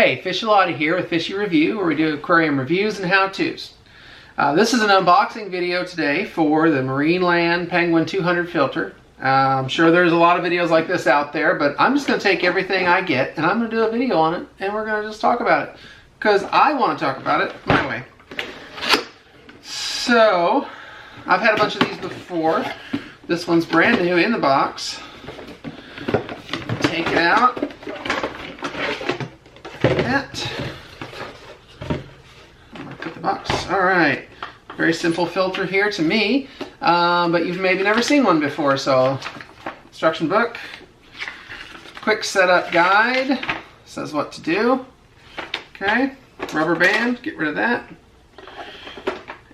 Hey, Fishy here with Fishy Review, where we do aquarium reviews and how-tos. This is an unboxing video today for the Marineland Penguin 200 filter. I'm sure there's a lot of videos like this out there, but I'm just going to take everything I get and I'm going to do a video on it, and we're going to just talk about it. Because I want to talk about it my way. So, I've had a bunch of these before. This one's brand new in the box. Take it out. Put the box. Alright, very simple filter here to me, but you've maybe never seen one before, so instruction book, quick setup guide, says what to do. Okay, rubber band, get rid of that.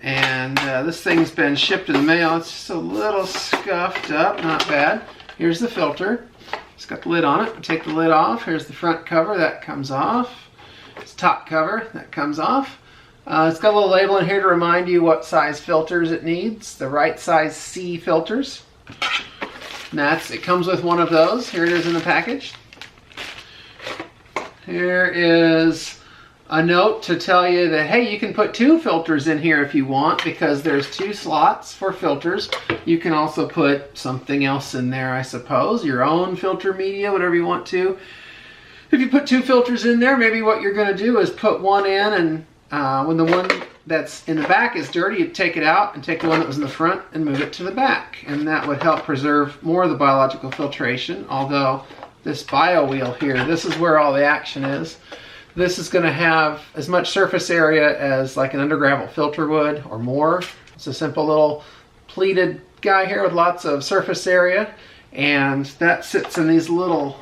And this thing's been shipped in the mail. It's just a little scuffed up, not bad. Here's the filter. It's got the lid on it. Take the lid off. Here's the front cover. That comes off. It's top cover. That comes off. It's got a little label in here to remind you what size filters it needs. The right size C filters. And it comes with one of those. Here it is in the package. Here is a note to tell you that, hey, you can put 2 filters in here if you want, because there's 2 slots for filters. You can also put something else in there, I suppose, your own filter media, whatever you want to. If you put 2 filters in there, maybe what you're going to do is put one in, and when the one that's in the back is dirty, you take it out and take the one that was in the front and move it to the back. And that would help preserve more of the biological filtration, although this bio wheel here, this is where all the action is. This is going to have as much surface area as like an undergravel filter would, or more. It's a simple little pleated guy here with lots of surface area, and that sits in these little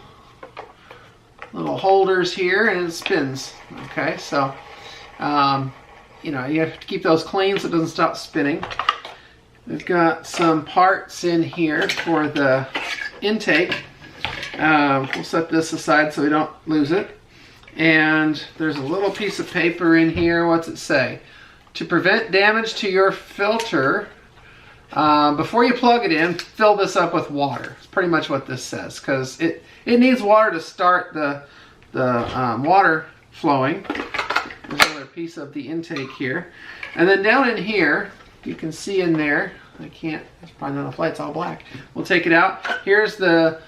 holders here, and it spins. Okay, so you know, you have to keep those clean so it doesn't stop spinning. We've got some parts in here for the intake. We'll set this aside so we don't lose it. And there's a little piece of paper in here. What's it say? To prevent damage to your filter, before you plug it in, fill this up with water. It's pretty much what this says, because it needs water to start the water flowing. There's another piece of the intake here. And then down in here, you can see in there, there's probably not enough light, it's all black. We'll take it out. Here's the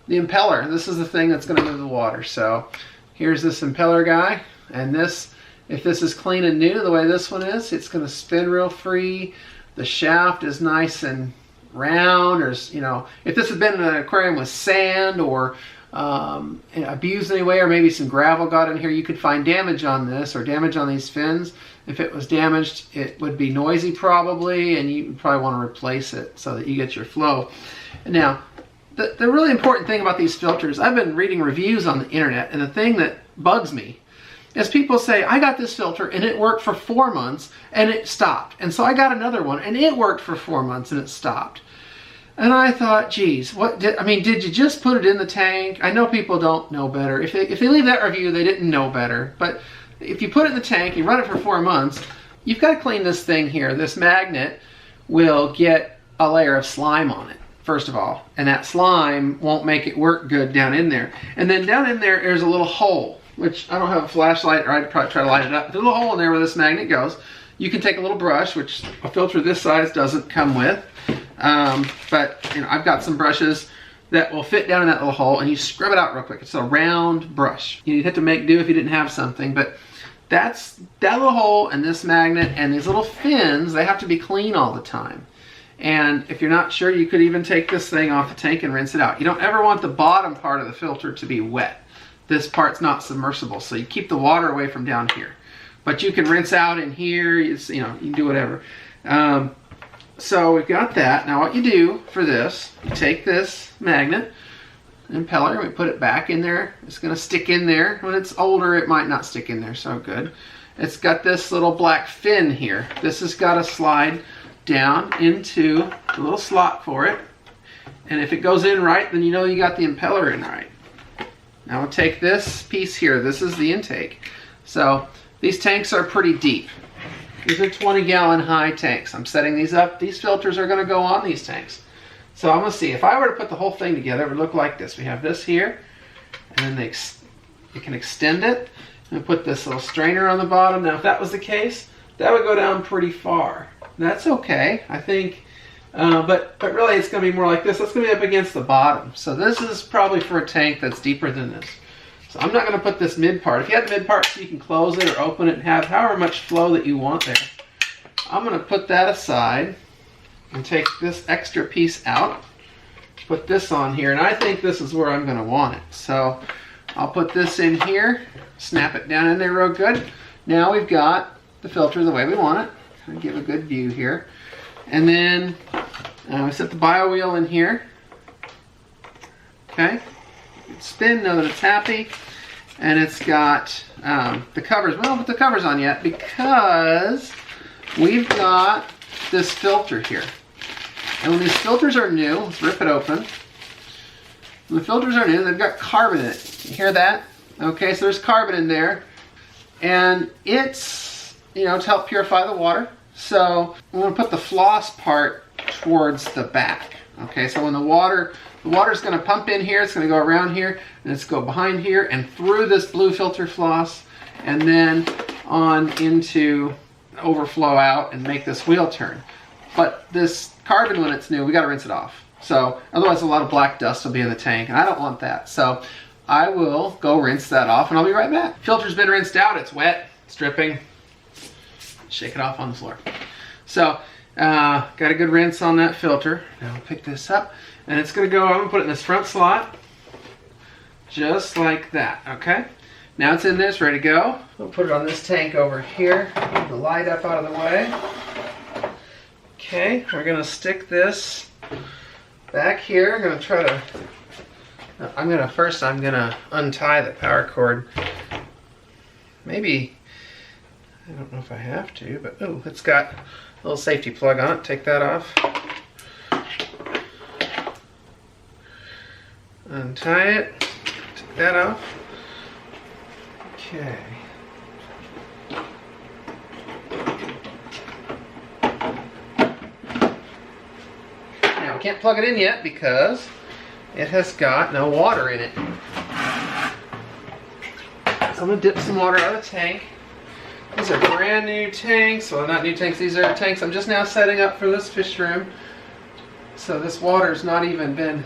impeller. This is the thing that's going to move the water. So here's this impeller guy, and this, if this is clean and new the way this one is, it's going to spin real free. The shaft is nice and round. Or, you know, if this had been in an aquarium with sand or abused anyway, or maybe some gravel got in here, you could find damage on this or damage on these fins. If it was damaged, it would be noisy probably, and you would probably want to replace it so that you get your flow. Now, the really important thing about these filters, I've been reading reviews on the internet, and the thing that bugs me is people say, I got this filter and it worked for 4 months and it stopped. And so I got another one and it worked for 4 months and it stopped. And I thought, geez, did you just put it in the tank? I know people don't know better. If they leave that review, they didn't know better. But if you put it in the tank, you run it for 4 months, you've got to clean this thing here. This magnet will get a layer of slime on it, first of all, and that slime won't make it work good down in there. And then down in there's a little hole, which I don't have a flashlight, or I'd probably try to light it up. There's a little hole in there where this magnet goes. You can take a little brush, which a filter this size doesn't come with, but you know, I've got some brushes that will fit down in that little hole, and you scrub it out real quick. It's a round brush. You'd have to make do if you didn't have something, but that's that little hole and this magnet and these little fins. They have to be clean all the time. And if you're not sure, you could even take this thing off the tank and rinse it out. You don't ever want the bottom part of the filter to be wet. This part's not submersible, so you keep the water away from down here. But you can rinse out in here, you know, you can do whatever. So we've got that. Now what you do for this, you take this magnet, impeller, we put it back in there. It's going to stick in there. When it's older, it might not stick in there so good. It's got this little black fin here. This has got to slide down into the little slot for it, and if it goes in right, then you know you got the impeller in right. Now we'll take this piece here. This is the intake. So these tanks are pretty deep. These are 20-gallon high tanks. I'm setting these up. These filters are going to go on these tanks. So I'm going to see, if I were to put the whole thing together, it would look like this. We have this here, and then you can extend it, and put this little strainer on the bottom. Now if that was the case, that would go down pretty far. That's okay, I think, but really it's going to be more like this. That's going to be up against the bottom. So this is probably for a tank that's deeper than this. So I'm not going to put this mid part. If you have the mid part, so you can close it or open it and have however much flow that you want there. I'm going to put that aside and take this extra piece out, put this on here, and I think this is where I'm going to want it. So I'll put this in here, snap it down in there real good. Now we've got the filter the way we want it. I'll give a good view here. And then we set the bio wheel in here. Okay. Spin, know that it's happy. And it's got the covers. We don't put the covers on yet because we've got this filter here. And when these filters are new, let's rip it open. When the filters are new, they've got carbon in it. You hear that? Okay, so there's carbon in there. And it's, you know, to help purify the water. So I'm going to put the floss part towards the back. Okay, so when the water's going to pump in here, it's going to go around here, and it's go behind here and through this blue filter floss, and then on into overflow out and make this wheel turn. But this carbon, when it's new, we got to rinse it off. So otherwise a lot of black dust will be in the tank, and I don't want that. So I will go rinse that off, and I'll be right back. Filter's been rinsed out. It's wet. It's dripping. Shake it off on the floor. So got a good rinse on that filter. Now I'll pick this up, and it's going to go, I'm going to put it in this front slot just like that. Okay, now it's in there, it's ready to go. We'll put it on this tank over here. Move the light up out of the way. Okay, we're going to stick this back here. I'm going to try to, first I'm going to untie the power cord. Maybe, I don't know if I have to, but oh, it's got a little safety plug on it. Take that off. Untie it. Take that off. Okay. Now we can't plug it in yet because it has got no water in it. So I'm going to dip some water out of the tank. These are brand new tanks. Well, not new tanks, these are tanks I'm just now setting up for this fish room. So this water's not even been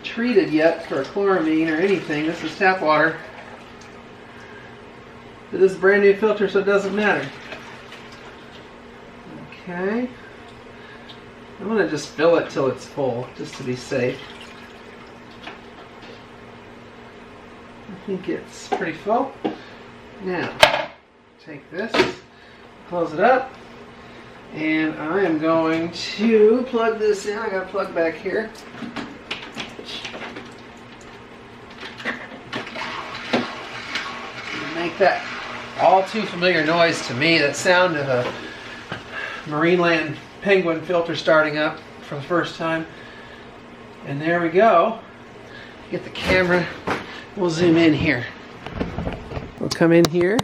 treated yet for chloramine or anything. This is tap water. It is a brand new filter, so it doesn't matter. Okay. I'm going to just fill it till it's full, just to be safe. I think it's pretty full. Now, take this, close it up, and I am going to plug this in. I got a plug back here. Make that all too familiar noise to me, that sound of a Marineland Penguin filter starting up for the first time. And there we go. Get the camera, we'll zoom in here. We'll come in here.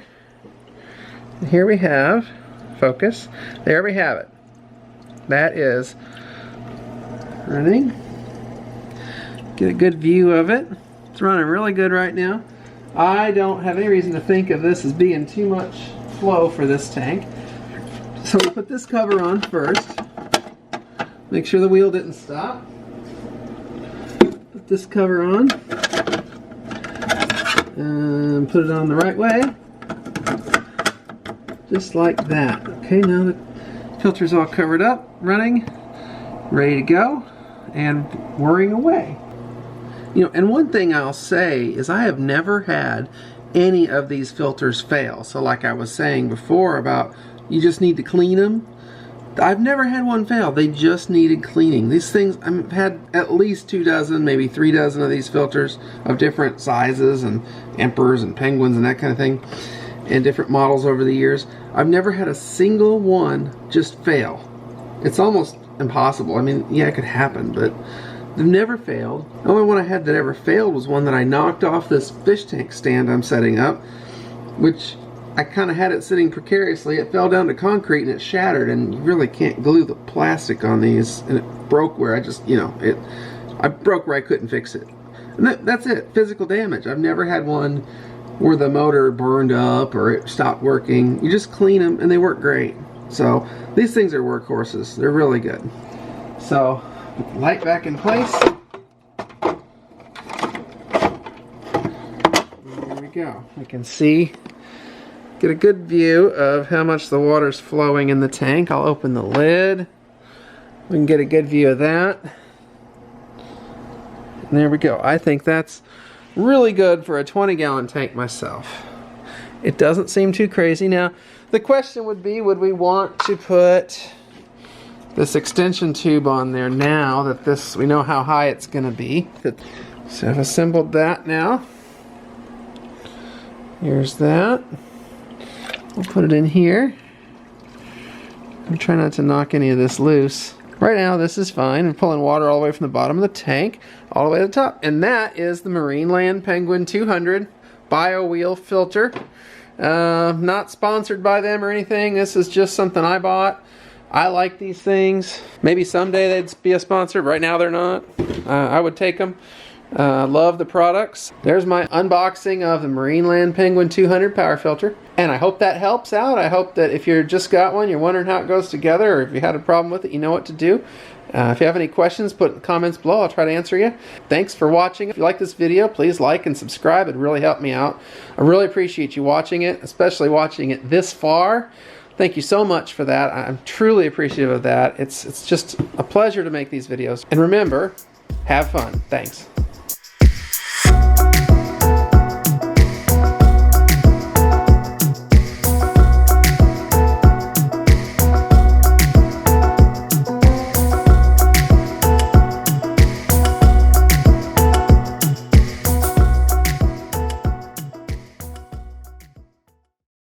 And here we have, focus, there we have it. That is running. Get a good view of it. It's running really good right now. I don't have any reason to think of this as being too much flow for this tank. So we'll put this cover on first. Make sure the wheel didn't stop. Put this cover on. And put it on the right way. Just like that. Okay, now the filter's all covered up, running, ready to go, and whirring away. You know, and one thing I'll say is I have never had any of these filters fail. So like I was saying before about you just need to clean them, I've never had one fail. They just needed cleaning. These things, I've had at least 2 dozen, maybe 3 dozen of these filters of different sizes and emperors and penguins and that kind of thing, and different models over the years. I've never had a single one just fail. It's almost impossible. I mean, yeah, it could happen, but they've never failed. The only one I had that ever failed was one that I knocked off this fish tank stand I'm setting up, which I kind of had it sitting precariously. It fell down to concrete and it shattered, and you really can't glue the plastic on these, and it broke where I just, you know, I broke where I couldn't fix it. And that's it, physical damage. I've never had one where the motor burned up or it stopped working. You just clean them and they work great. So these things are workhorses. They're really good. So light back in place. There we go. We can see, get a good view of how much the water's flowing in the tank. I'll open the lid. We can get a good view of that. And there we go. I think that's really good for a 20-gallon tank myself. It doesn't seem too crazy. Now, the question would be, would we want to put this extension tube on there now that we know how high it's going to be? So I've assembled that now. Here's that. We'll put it in here. I'm trying not to knock any of this loose. Right now this is fine. I'm pulling water all the way from the bottom of the tank all the way to the top. And that is the Marineland Penguin 200 Bio Wheel filter. Not sponsored by them or anything. This is just something I bought. I like these things. Maybe someday they'd be a sponsor. Right now they're not. I would take them. Love the products. There's my unboxing of the Marineland Penguin 200 power filter. And I hope that helps out. I hope that if you just got one, you're wondering how it goes together, or if you had a problem with it, you know what to do. If you have any questions, put in the comments below. I'll try to answer you. Thanks for watching. If you like this video, please like and subscribe. It'd really help me out. I really appreciate you watching it, especially watching it this far. Thank you so much for that. I'm truly appreciative of that. It's just a pleasure to make these videos. And remember, have fun. Thanks.